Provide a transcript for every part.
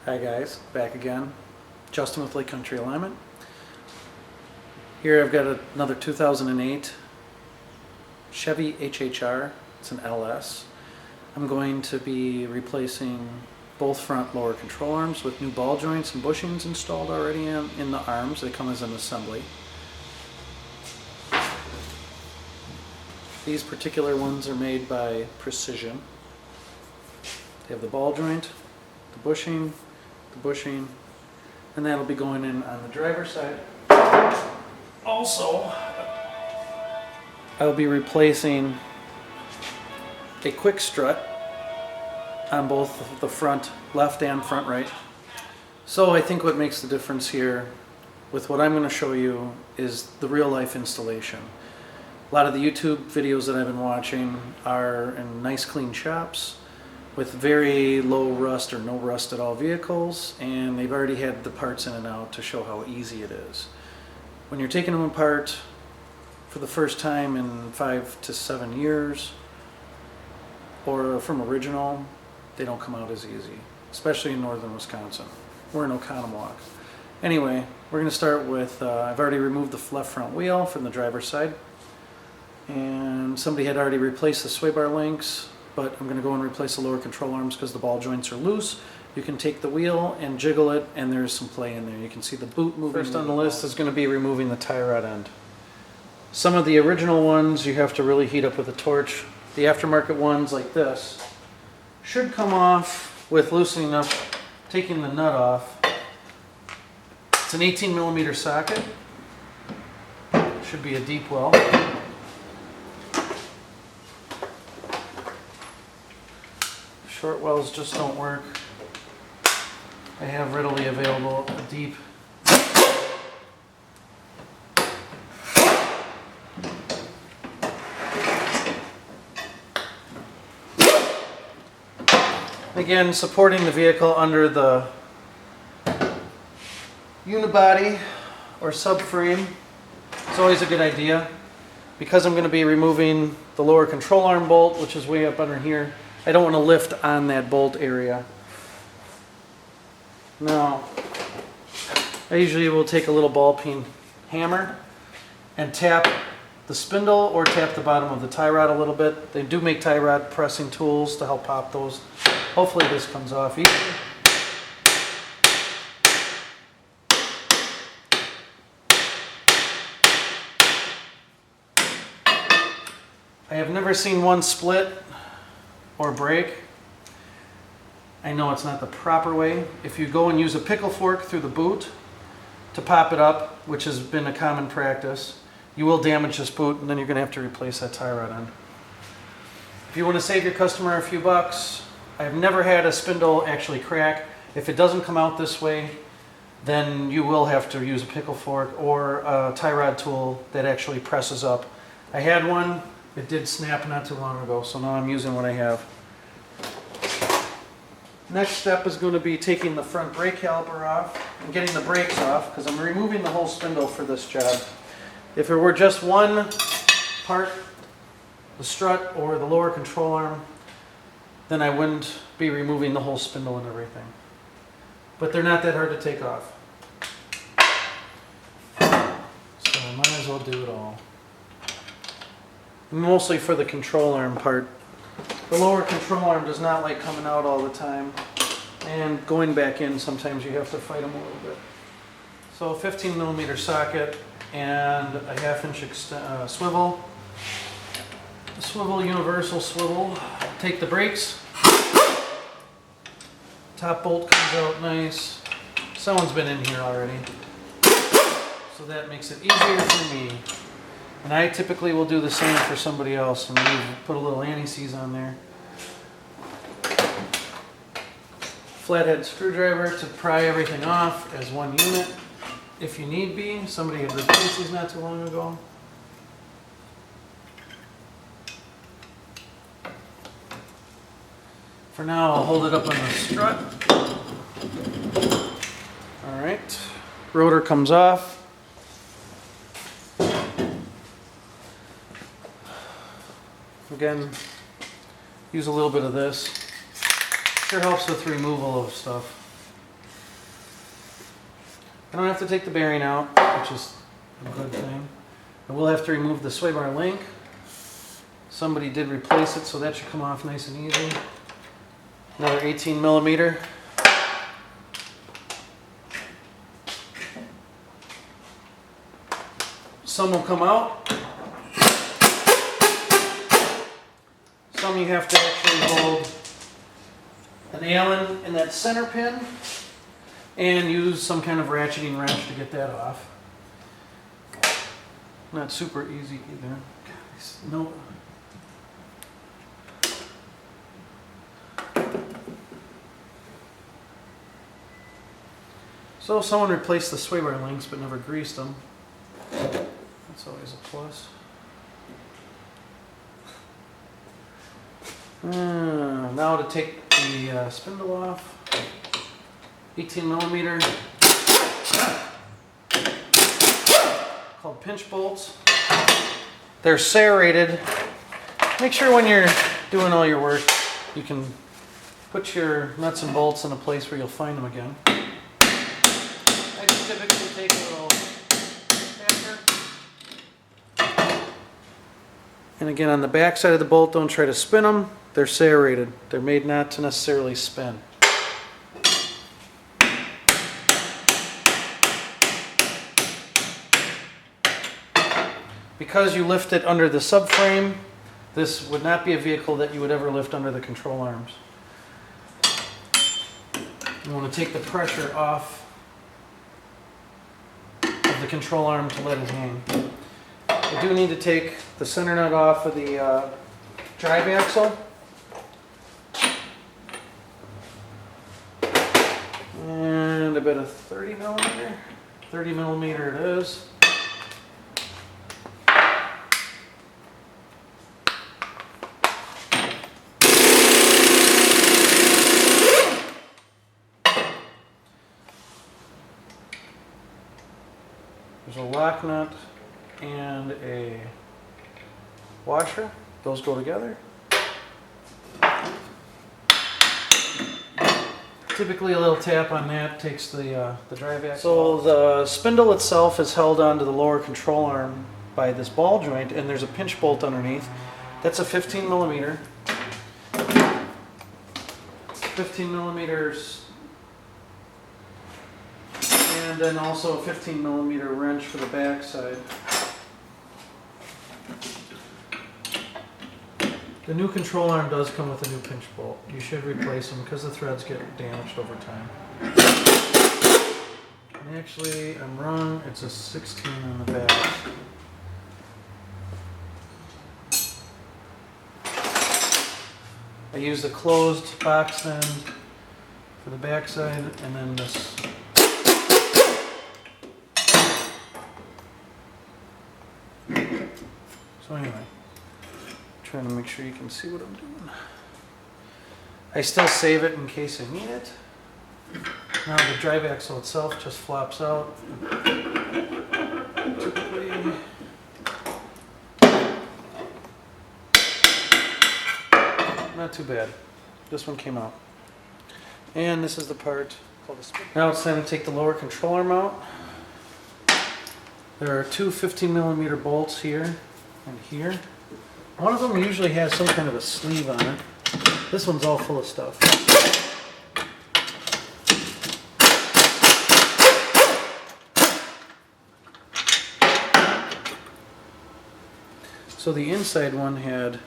Hi guys, back again. Justin with Lake Country Alignment. Here I've got another 2008 Chevy HHR. It's an LS. I'm going to be replacing both front lower control arms with new ball joints and bushings installed already in the arms. They come as an assembly. These particular ones are made by Precision. They have the ball joint, the bushing, and that'll be going in on the driver's side. Also, I'll be replacing a quick strut on both the front left and front right. So I think what makes the difference here with what I'm going to show you is the real life installation. A lot of the YouTube videos that I've been watching are in nice clean shops with very low rust or no rust at all vehicles, and they've already had the parts in and out to show how easy it is. When you're taking them apart for the first time in 5 to 7 years, or from original, they don't come out as easy, especially in northern Wisconsin. We're in Oconomowoc. Anyway, we're going to start with, I've already removed the left front wheel from the driver's side, and somebody had already replaced the sway bar links, but I'm going to go and replace the lower control arms because the ball joints are loose. You can take the wheel and jiggle it, and there's some play in there. You can see the boot moving. First on the list is going to be removing the tie rod end. Some of the original ones you have to really heat up with a torch. The aftermarket ones like this should come off with loosening up, taking the nut off. It's an 18mm socket. Should be a deep well. Short wells just don't work. I have readily available a deep. Again, supporting the vehicle under the unibody or subframe is always a good idea. Because I'm going to be removing the lower control arm bolt, which is way up under here, I don't want to lift on that bolt area. Now, I usually will take a little ball peen hammer and tap the spindle or tap the bottom of the tie rod a little bit. They do make tie rod pressing tools to help pop those. Hopefully this comes off easily. I have never seen one split or break. I know it's not the proper way. If you go and use a pickle fork through the boot to pop it up, which has been a common practice, you will damage this boot, and then you're going to have to replace that tie rod end. If you want to save your customer a few bucks, I've never had a spindle actually crack. If it doesn't come out this way, then you will have to use a pickle fork or a tie rod tool that actually presses up. I had one. It did snap not too long ago, so now I'm using what I have. Next step is going to be taking the front brake caliper off and getting the brakes off, because I'm removing the whole spindle for this job. If it were just one part, the strut or the lower control arm, then I wouldn't be removing the whole spindle and everything. But they're not that hard to take off. So I might as well do it all. Mostly for the control arm part. The lower control arm does not like coming out all the time, and going back in sometimes you have to fight them a little bit. So a 15mm socket and a 1/2" swivel. A swivel, universal swivel. Take the brakes. Top bolt comes out nice. Someone's been in here already, so that makes it easier for me. And I typically will do the same for somebody else and put a little anti-seize on there. Flathead screwdriver to pry everything off as one unit if you need be. Somebody had replaced these not too long ago. For now, I'll hold it up on the strut. Alright, rotor comes off. Again, use a little bit of this. Sure helps with removal of stuff. I don't have to take the bearing out, which is a good thing. I will have to remove the sway bar link. Somebody did replace it, so that should come off nice and easy. Another 18 millimeter. Some will come out. Some you have to actually hold an Allen in that center pin and use some kind of ratcheting wrench to get that off. Not super easy either. No. So someone replaced the sway bar links but never greased them. That's always a plus. Now to take the spindle off. 18 millimeter. Called pinch bolts. They're serrated. Make sure when you're doing all your work, you can put your nuts and bolts in a place where you'll find them again. I just typically take a little tapper. And again, on the back side of the bolt, don't try to spin them. They're serrated. They're made not to necessarily spin. Because you lift it under the subframe, this would not be a vehicle that you would ever lift under the control arms. You want to take the pressure off of the control arm to let it hang. I do need to take the center nut off of the drive axle. And about a 30 millimeter. 30 millimeter it is. There's a lock nut and a washer. Those go together. Typically a little tap on that takes the drive axle. So the spindle itself is held onto the lower control arm by this ball joint, and there's a pinch bolt underneath. That's a 15 millimeter. 15 millimeters. And then also a 15 millimeter wrench for the back side. The new control arm does come with a new pinch bolt. You should replace them because the threads get damaged over time. And actually, I'm wrong. It's a 16 on the back. I used a closed box end for the back side, and then this. So anyway, trying to make sure you can see what I'm doing. I still save it in case I need it. Now the drive axle itself just flops out. Typically, not too bad. This one came out. And this is the part called the spindle. Now it's time to take the lower control arm out. There are two 15 millimeter bolts here and here. One of them usually has some kind of a sleeve on it. This one's all full of stuff. So the inside one had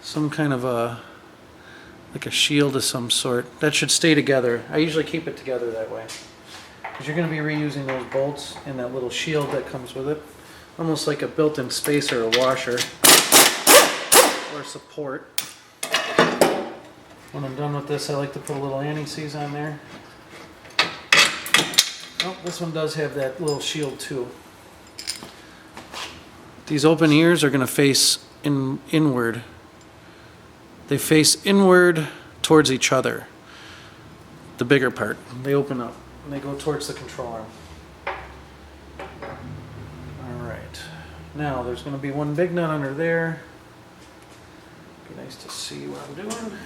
some kind of like a shield of some sort. That should stay together. I usually keep it together that way, because you're going to be reusing those bolts and that little shield that comes with it. Almost like a built-in spacer or washer or support. When I'm done with this, I like to put a little anti-seize on there. Oh, this one does have that little shield too. These open ears are going to face inward. They face inward towards each other. The bigger part. They open up and they go towards the control arm. Alright. Now there's going to be one big nut under there. Be nice to see what I'm doing.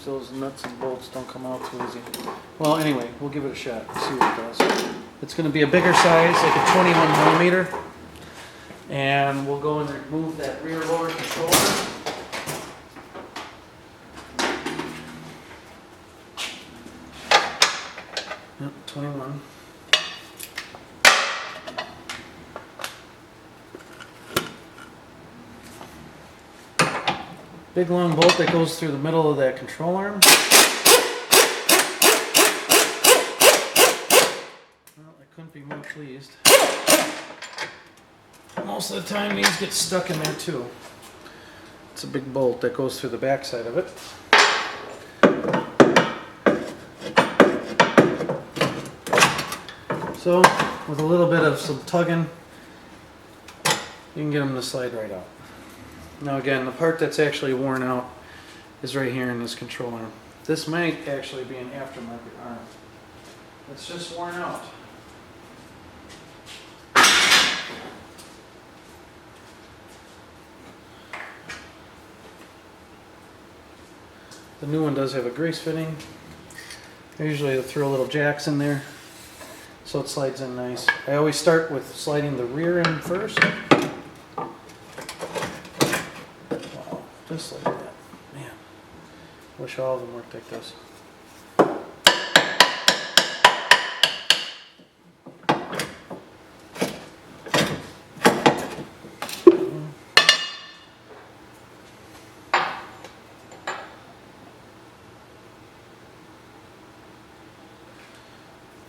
Sometimes those nuts and bolts don't come out too easy. Well, anyway, we'll give it a shot and see what it does. It's going to be a bigger size, like a 21 millimeter. And we'll go and remove that rear lower controller. Yep, 21. Big long bolt that goes through the middle of that control arm. Well, I couldn't be more pleased. Most of the time these get stuck in there too. It's a big bolt that goes through the back side of it. So, with a little bit of some tugging, you can get them to slide right out. Now again, the part that's actually worn out is right here in this control arm. This might actually be an aftermarket arm. It's just worn out. The new one does have a grease fitting. Usually they'll throw little jacks in there so it slides in nice. I always start with sliding the rear in first. Just like that. Man, wish all of them worked like this.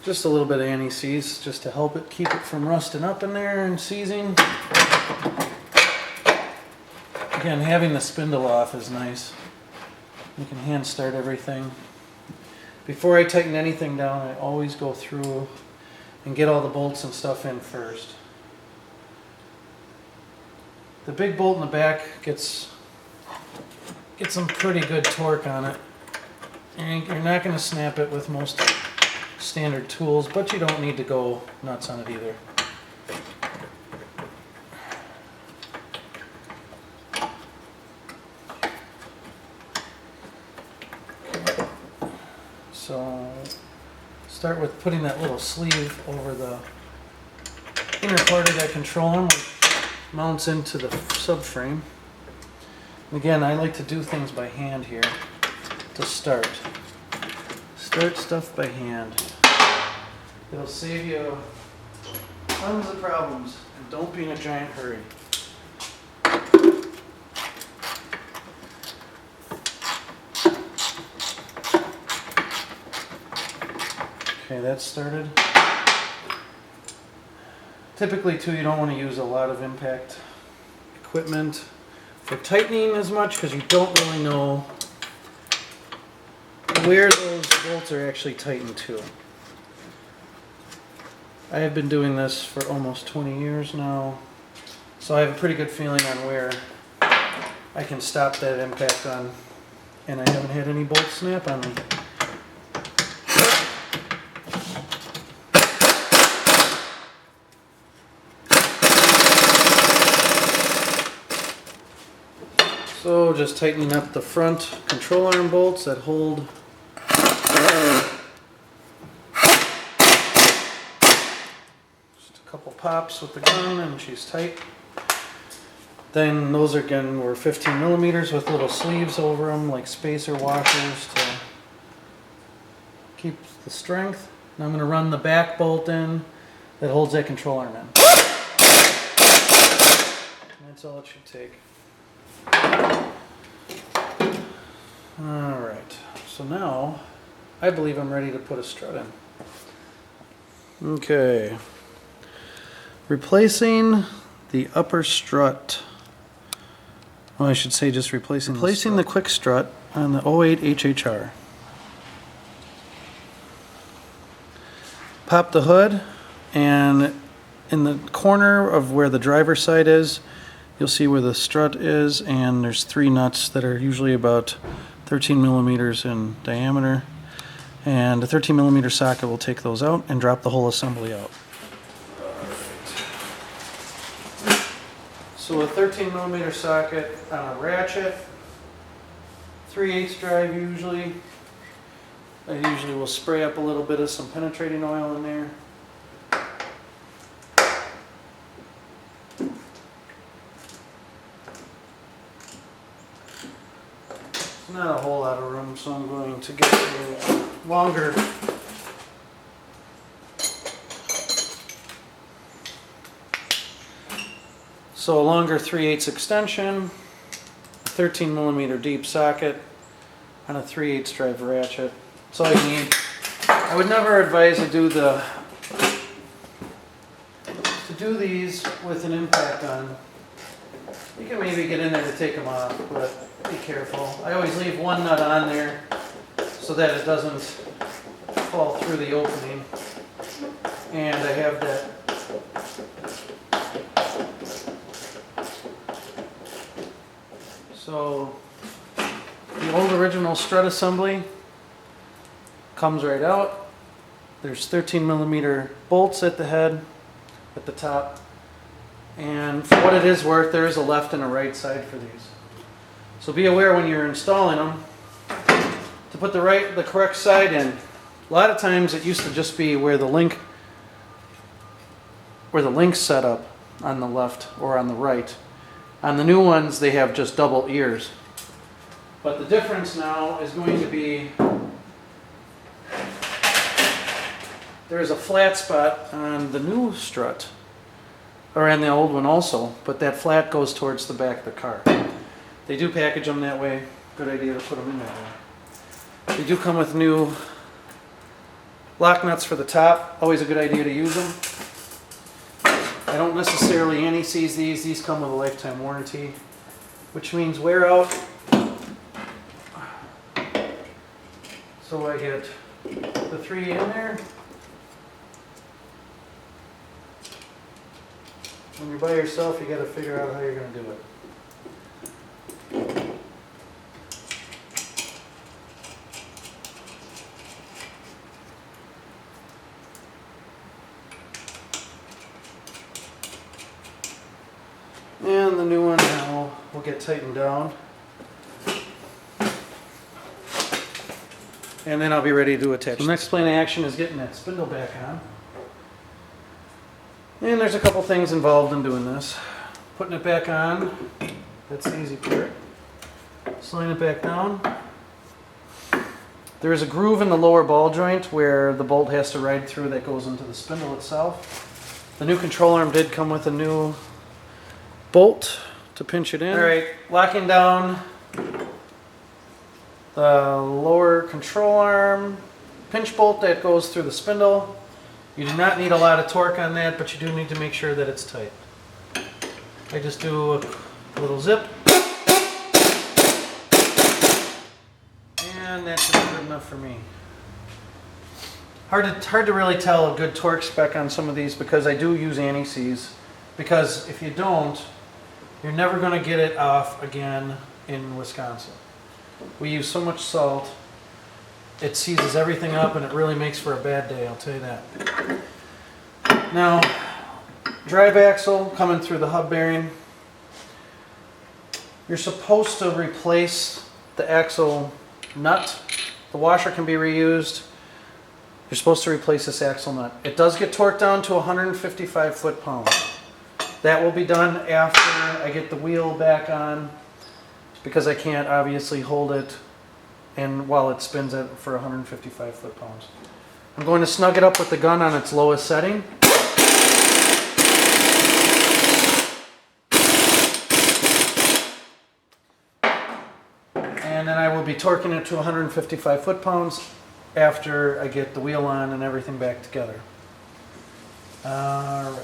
Just a little bit of anti-seize just to help it keep it from rusting up in there and seizing. Again, having the spindle off is nice. You can hand start everything. Before I tighten anything down, I always go through and get all the bolts and stuff in first. The big bolt in the back gets some pretty good torque on it. And you're not going to snap it with most standard tools, but you don't need to go nuts on it either. So start with putting that little sleeve over the inner part of that control arm, which mounts into the subframe. And again, I like to do things by hand here to start. Start stuff by hand. It'll save you tons of problems, and don't be in a giant hurry. Okay, that's started. Typically too, you don't want to use a lot of impact equipment for tightening as much because you don't really know where those bolts are actually tightened to. I have been doing this for almost 20 years now, so I have a pretty good feeling on where I can stop that impact on, and I haven't had any bolts snap on me. So just tightening up the front control arm bolts that hold couple pops with the gun and she's tight. Then those again were 15 millimeters with little sleeves over them like spacer washers to keep the strength. Now I'm going to run the back bolt in that holds that control arm in. And that's all it should take. Alright, so now I believe I'm ready to put a strut in. Okay. Replacing the upper strut. Well, I should say just replacing the quick strut on the 08 HHR. Pop the hood, and in the corner of where the driver's side is, you'll see where the strut is, and there's 3 nuts that are usually about 13 millimeters in diameter. And a 13 millimeter socket will take those out and drop the whole assembly out. So a 13 millimeter socket on a ratchet 3/8 drive usually. I usually will spray up a little bit of some penetrating oil in there. Not a whole lot of room, so I'm going to get a longer So a longer 3/8 extension, a 13mm deep socket, and a 3/8 drive ratchet. That's all you need. I would never advise to do these with an impact on. You can maybe get in there to take them off, but be careful. I always leave one nut on there so that it doesn't fall through the opening. And I have that So the old original strut assembly comes right out. There's 13mm bolts at the head, at the top. And for what it is worth, there is a left and a right side for these. So be aware when you're installing them to put the correct side in. A lot of times it used to just be where the link's set up on the left or on the right. On the new ones, they have just double ears. But the difference now is going to be there's a flat spot on the new strut, or on the old one also, but that flat goes towards the back of the car. They do package them that way. Good idea to put them in that way. They do come with new lock nuts for the top. Always a good idea to use them. I don't necessarily anti-seize these. These come with a lifetime warranty, which means wear out. So I get the 3 in there. When you're by yourself, you got to figure out how you're going to do it. And the new one now will get tightened down. And then I'll be ready to attach. The next plan of action is getting that spindle back on. And there's a couple things involved in doing this. Putting it back on, that's the easy part. Sliding it back down. There is a groove in the lower ball joint where the bolt has to ride through that goes into the spindle itself. The new control arm did come with a new bolt to pinch it in. Alright, locking down the lower control arm pinch bolt that goes through the spindle. You do not need a lot of torque on that, but you do need to make sure that it's tight. I just do a little zip. And that should be good enough for me. Hard to really tell a good torque spec on some of these because I do use anti-seize. Because if you don't, you're never going to get it off again in Wisconsin. We use so much salt, it seizes everything up and it really makes for a bad day, I'll tell you that. Now, drive axle coming through the hub bearing. You're supposed to replace the axle nut. The washer can be reused. You're supposed to replace this axle nut. It does get torqued down to 155 foot-pounds. That will be done after I get the wheel back on because I can't obviously hold it and while it spins it for 155 foot-pounds. I'm going to snug it up with the gun on its lowest setting. And then I will be torquing it to 155 foot-pounds after I get the wheel on and everything back together. Alright.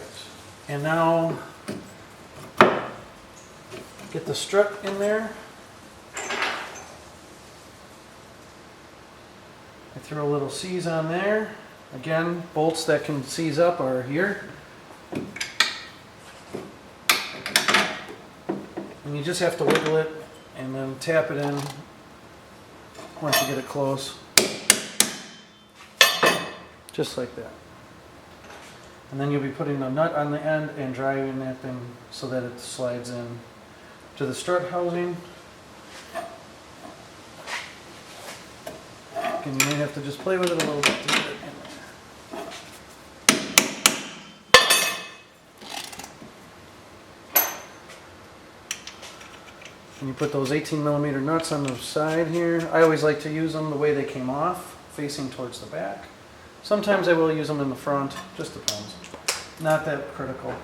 And now get the strut in there. I throw a little seize on there. Again, bolts that can seize up are here. And you just have to wiggle it and then tap it in once you get it close. Just like that. And then you'll be putting the nut on the end and driving that thing so that it slides in to the strut housing. and you may have to just play with it a little bit to get it in there. And you put those 18mm nuts on the side here. I always like to use them the way they came off, facing towards the back. Sometimes I will use them in the front, just depends. Not that critical.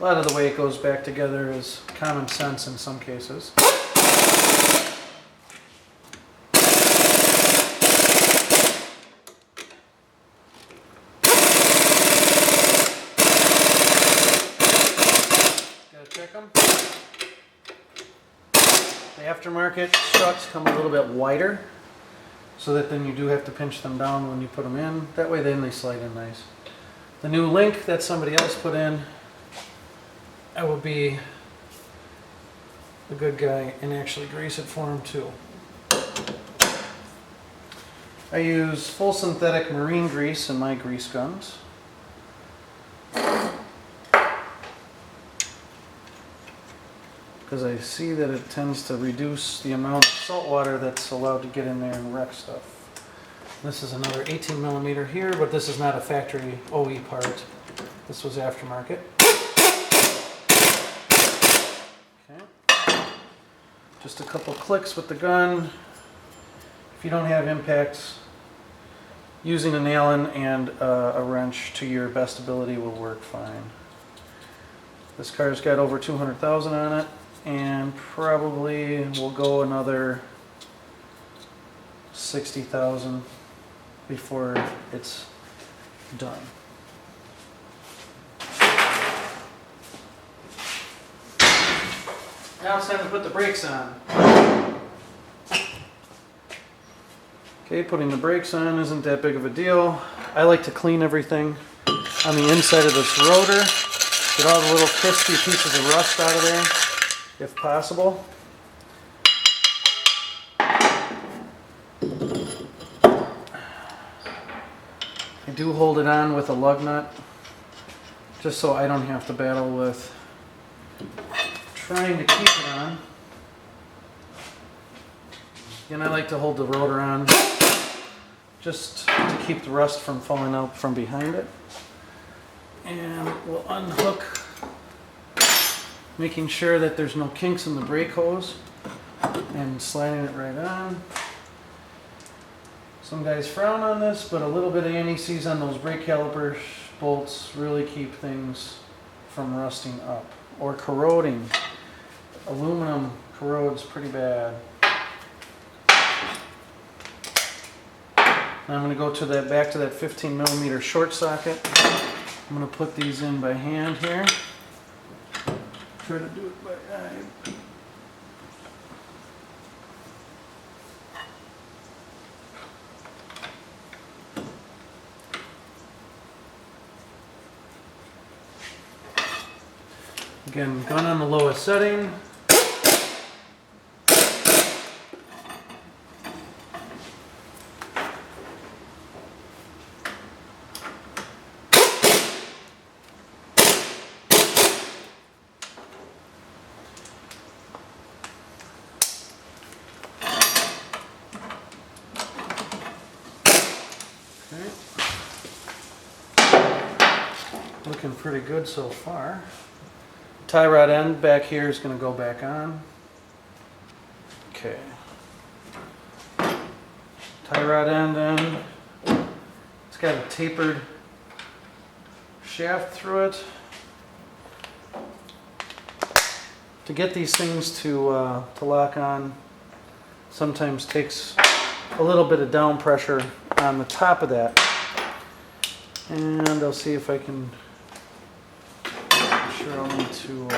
A lot of the way it goes back together is common sense in some cases. Check them. The aftermarket struts come a little bit wider, so that then you do have to pinch them down when you put them in. That way then they slide in nice. The new link that somebody else put in, I will be the good guy and actually grease it for him too. I use full synthetic marine grease in my grease guns. Because I see that it tends to reduce the amount of salt water that's allowed to get in there and wreck stuff. This is another 18mm here, but this is not a factory OE part. This was aftermarket. Okay. Just a couple clicks with the gun. If you don't have impacts, using an Allen and a wrench to your best ability will work fine. This car's got over 200,000 on it, and probably will go another 60,000 before it's done. Now it's time to put the brakes on. Okay, putting the brakes on isn't that big of a deal. I like to clean everything on the inside of this rotor. Get all the little crispy pieces of rust out of there, if possible. I do hold it on with a lug nut, just so I don't have to battle with trying to keep it on. Again, I like to hold the rotor on just to keep the rust from falling out from behind it. And we'll unhook, making sure that there's no kinks in the brake hose, and sliding it right on. Some guys frown on this, but a little bit of anti-seize on those brake caliper bolts really keep things from rusting up or corroding. Aluminum corrodes pretty bad. Now I'm going to go to that, back to that 15mm short socket. I'm going to put these in by hand here. Try to do it by eye. Again, gun on the lowest setting. Okay. Looking pretty good so far. Tie rod end back here is going to go back on. Okay. Tie rod end in. It's got a tapered shaft through it. To get these things to lock on sometimes takes a little bit of down pressure on the top of that. And I'll see if I can. I'll need to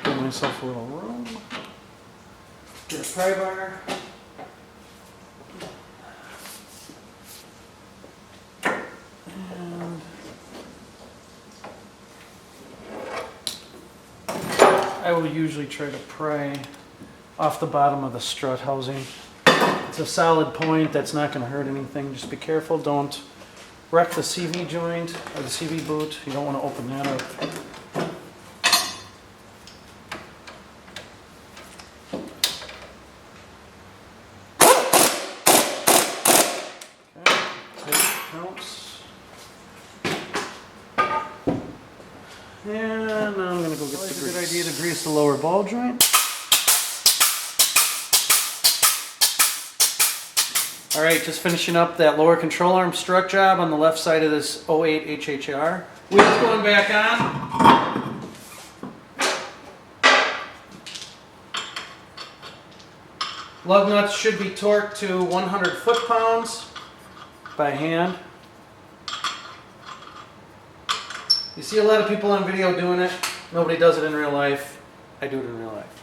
give myself a little room. Get a pry bar. And I will usually try to pry off the bottom of the strut housing. It's a solid point. That's not going to hurt anything. Just be careful. Don't wreck the CV joint or the CV boot. You don't want to open that up. And now I'm going to go get the grease. It's a good idea to grease the lower ball joint. Alright, just finishing up that lower control arm strut job on the left side of this 08 HHR. Wheels going back on. Lug nuts should be torqued to 100 foot-pounds by hand. You see a lot of people on video doing it. Nobody does it in real life. I do it in real life.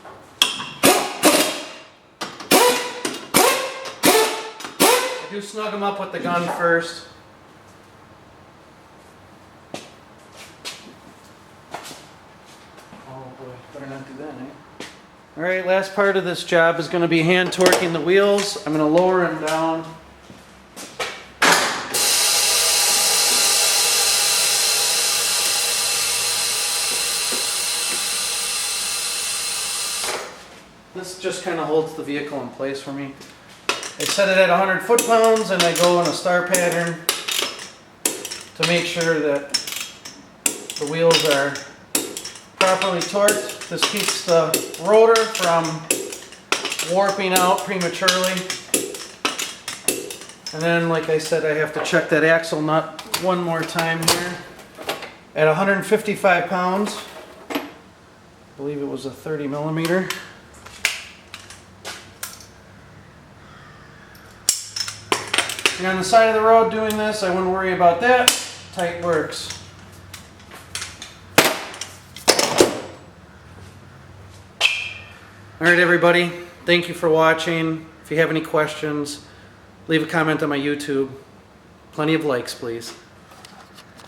I do snug them up with the gun first. Oh boy, better not do that, eh? Alright, last part of this job is going to be hand torquing the wheels. I'm going to lower them down. This just kind of holds the vehicle in place for me. I set it at 100 foot-pounds and I go in a star pattern to make sure that the wheels are properly torqued. This keeps the rotor from warping out prematurely. And then, like I said, I have to check that axle nut one more time here. At 155 pounds, I believe it was a 30 millimeter. You're on the side of the road doing this, I wouldn't worry about that. Tight works. Alright everybody, thank you for watching. If you have any questions, leave a comment on my YouTube. Plenty of likes, please.